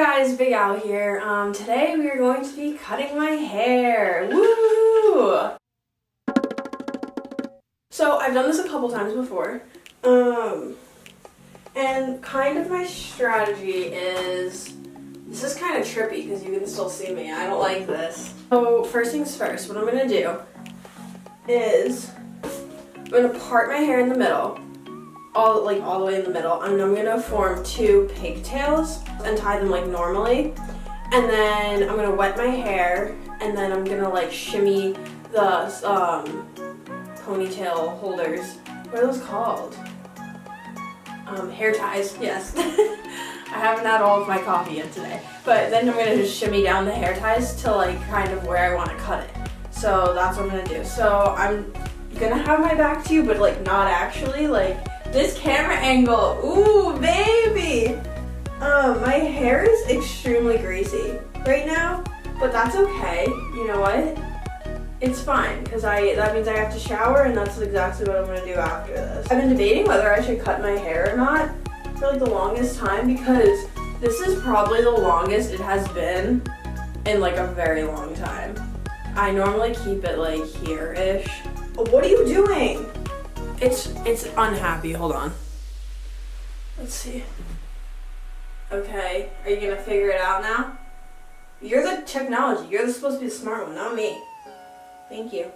guys, Big Al here. Today we are going to be cutting my hair. Woo! So I've done this a couple times before. And kind of my strategy is, this is kind of trippy because you can still see me. I don't like this. So first things first, what I'm gonna do is I'm gonna part my hair in the middle. All the way in the middle, and I'm gonna form two pigtails and tie them like normally, and then I'm gonna wet my hair, and then I'm gonna like shimmy the ponytail holders. What are those called? Hair ties. Yes. I haven't had all of my coffee yet today, but then I'm gonna just shimmy down the hair ties to like kind of where I want to cut it. So that's what I'm gonna do. So I'm gonna have my back to you, but like not actually, like this camera angle. Ooh, baby! My hair is extremely greasy right now, but that's okay. You know what? It's fine, because that means I have to shower, and that's exactly what I'm gonna do after this. I've been debating whether I should cut my hair or not for like the longest time, because this is probably the longest it has been in like a very long time. I normally keep it like here-ish. What are you doing? It's unhappy. Hold on. Let's see. Okay, are you gonna figure it out now? You're the technology. You're supposed to be the smart one, not me. Thank you.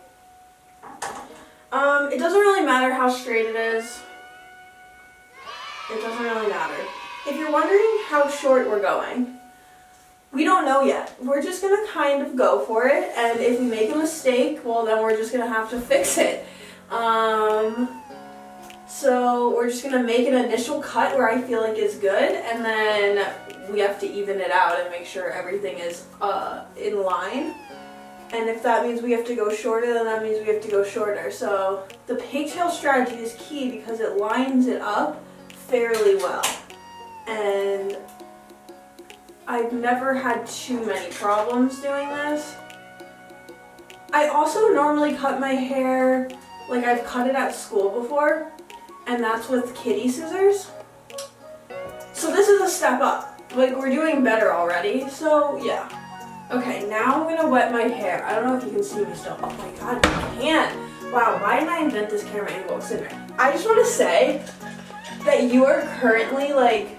It doesn't really matter how straight it is. It doesn't really matter. If you're wondering how short we're going, we don't know yet. We're just gonna kind of go for it, and if we make a mistake, well then we're just gonna have to fix it. So we're just gonna make an initial cut where I feel like it's good, and then we have to even it out and make sure everything is in line. And if that means we have to go shorter, then that means we have to go shorter. So the pigtail strategy is key because it lines it up fairly well. And I've never had too many problems doing this. I also normally cut my hair like I've cut it at school before, and that's with kitty scissors. So this is a step up. Like, we're doing better already, so yeah. Okay, now I'm gonna wet my hair. I don't know if you can see me still. Oh my god, I can't. Wow, why didn't I invent this camera angle? I just want to say that you are currently like,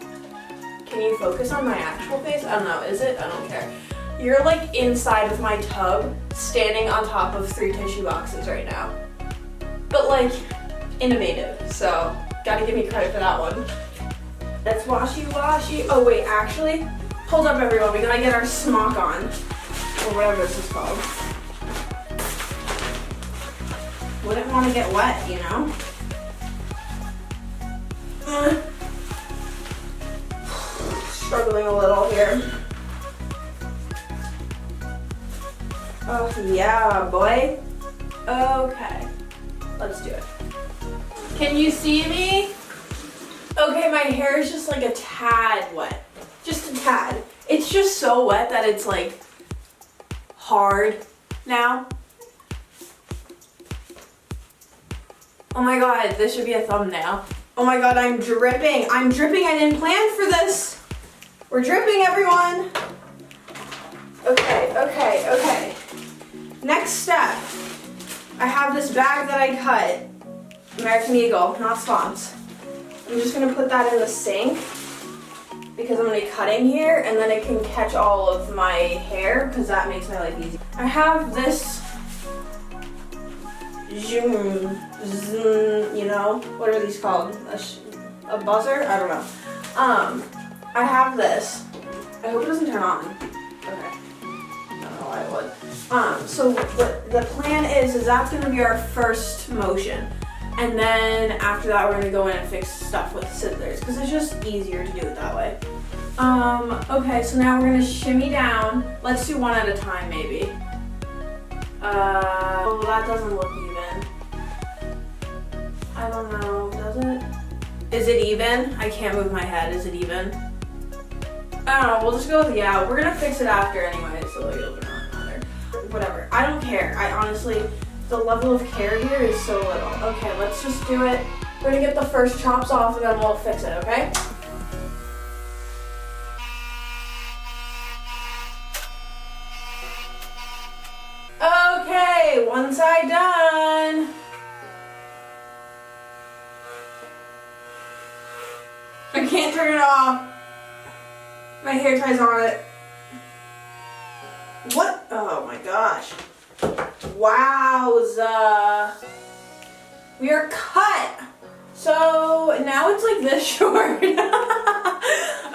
can you focus on my actual face? I don't know, is it? I don't care. You're like inside of my tub, standing on top of 3 tissue boxes right now. But like, innovative, so gotta give me credit for that one. That's washy. Oh wait, actually, hold up everyone, we gotta get our smock on, or whatever this is called. Wouldn't want to get wet, you know? Struggling a little here. Oh yeah, boy. Okay, let's do it. Can you see me? Okay, my hair is just like a tad wet. Just a tad. It's just so wet that it's like hard now. Oh my god, this should be a thumbnail. Oh my god, I'm dripping. I didn't plan for this. We're dripping, everyone. Okay. Next step. I have this bag that I cut. American Eagle, not Spons. I'm just gonna put that in the sink because I'm gonna be cutting here, and then it can catch all of my hair because that makes my life easy. I have this, you know, what are these called? A buzzer? I don't know. I have this. I hope it doesn't turn on. Okay. I don't know why it would. So what the plan is that's gonna be our first motion. And then after that, we're gonna go in and fix stuff with scissors because it's just easier to do it that way. Okay, so now we're gonna shimmy down. Let's do one at a time, maybe. Oh, that doesn't look even. I don't know, does it? Is it even? I can't move my head. Is it even? I don't know, we'll just go with yeah. We're gonna fix it after anyway, so it doesn't really matter. Whatever, I don't care. I honestly, the level of care here is so little. Okay, let's just do it. We're gonna get the first chops off and then we'll fix it, okay? one side done. I can't turn it off. My hair ties on it. What? Oh my gosh. Wowza. We are cut. So now it's like this short.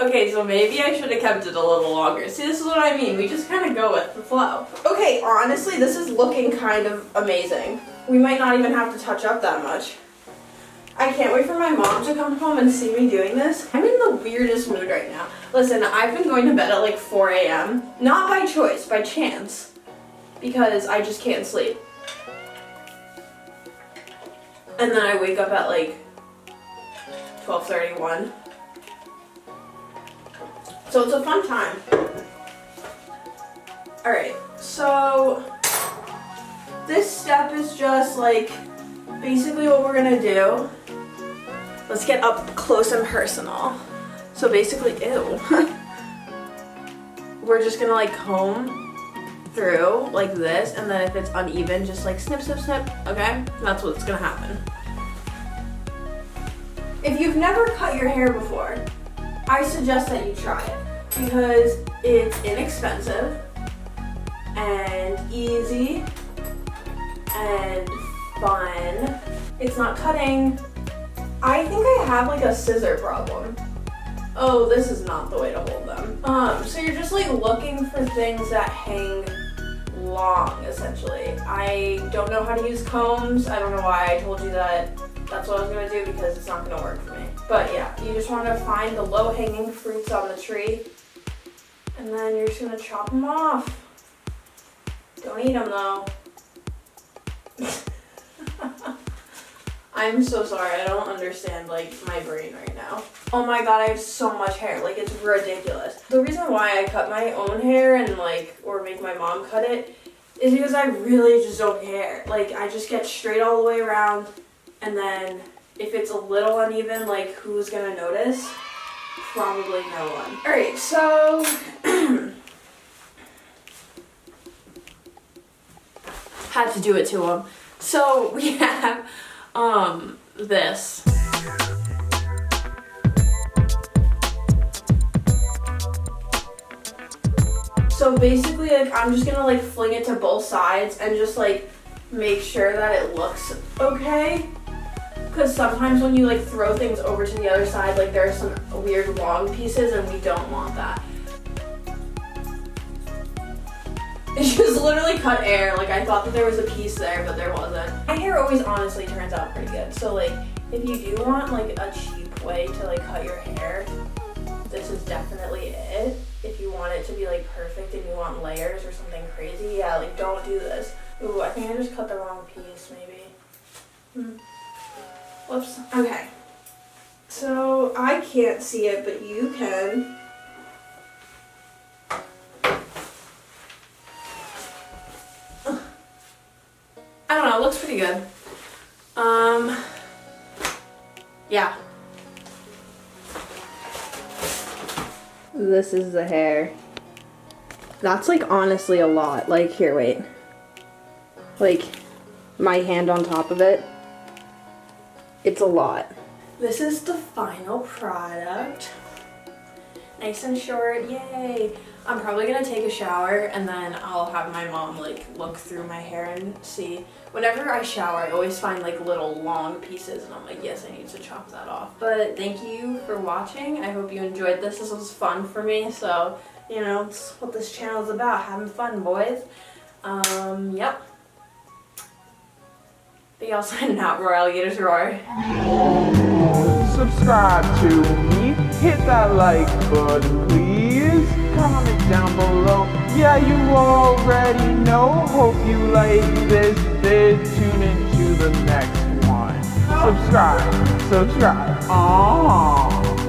Okay, so maybe I should have kept it a little longer. See, this is what I mean. We just kind of go with the flow. Okay, honestly, this is looking kind of amazing. We might not even have to touch up that much. I can't wait for my mom to come home and see me doing this. I'm in the weirdest mood right now. Listen, I've been going to bed at like 4 a.m. Not by choice, by chance. Because I just can't sleep. And then I wake up at like 12:31. So it's a fun time. Alright, so this step is just like basically what we're gonna do. Let's get up close and personal. So basically, ew. We're just gonna like comb through like this, and then if it's uneven, just like snip, snip, snip, okay? That's what's gonna happen. If you've never cut your hair before, I suggest that you try it because it's inexpensive and easy and fun. It's not cutting. I think I have like a scissor problem. Oh, this is not the way to hold them. So you're just like looking for things that hang long, essentially. I don't know how to use combs. I don't know why I told you that that's what I was gonna do because it's not gonna work for me. But yeah, you just wanna find the low-hanging fruits on the tree and then you're just gonna chop them off. Don't eat them though. I'm so sorry, I don't understand like my brain right now. Oh my god, I have so much hair, like it's ridiculous. The reason why I cut my own hair and like, or make my mom cut it, is because I really just don't care. Like I just get straight all the way around, and then if it's a little uneven, like who's gonna notice? Probably no one. Alright, so had to do it to him. So we have this. So basically, like, I'm just gonna like fling it to both sides and just like make sure that it looks okay. Because sometimes when you like throw things over to the other side, like there are some weird long pieces and we don't want that. It just literally cut air. Like I thought that there was a piece there, but there wasn't. My hair always honestly turns out pretty good. So like if you do want like a cheap way to like cut your hair, this is definitely it. If you want it to be like perfect and you want layers or something crazy, yeah, like don't do this. Ooh, I think I just cut the wrong piece maybe. Whoops. Okay. So I can't see it, but you can. I don't know, it looks pretty good. Yeah. This is the hair. That's like honestly a lot. Like here, wait. Like my hand on top of it. It's a lot. This is the final product. Nice and short, yay. I'm probably gonna take a shower and then I'll have my mom like look through my hair and see. Whenever I shower, I always find like little long pieces and I'm like, yes, I need to chop that off. But thank you for watching. I hope you enjoyed this. This was fun for me, so you know, it's what this channel is about, having fun, boys. Yep. But y'all signing out, Roar Alligators Roar. Subscribe to me, hit that like button please, comment down below, yeah you already know, hope you like this vid, tune into the next one, subscribe, aww.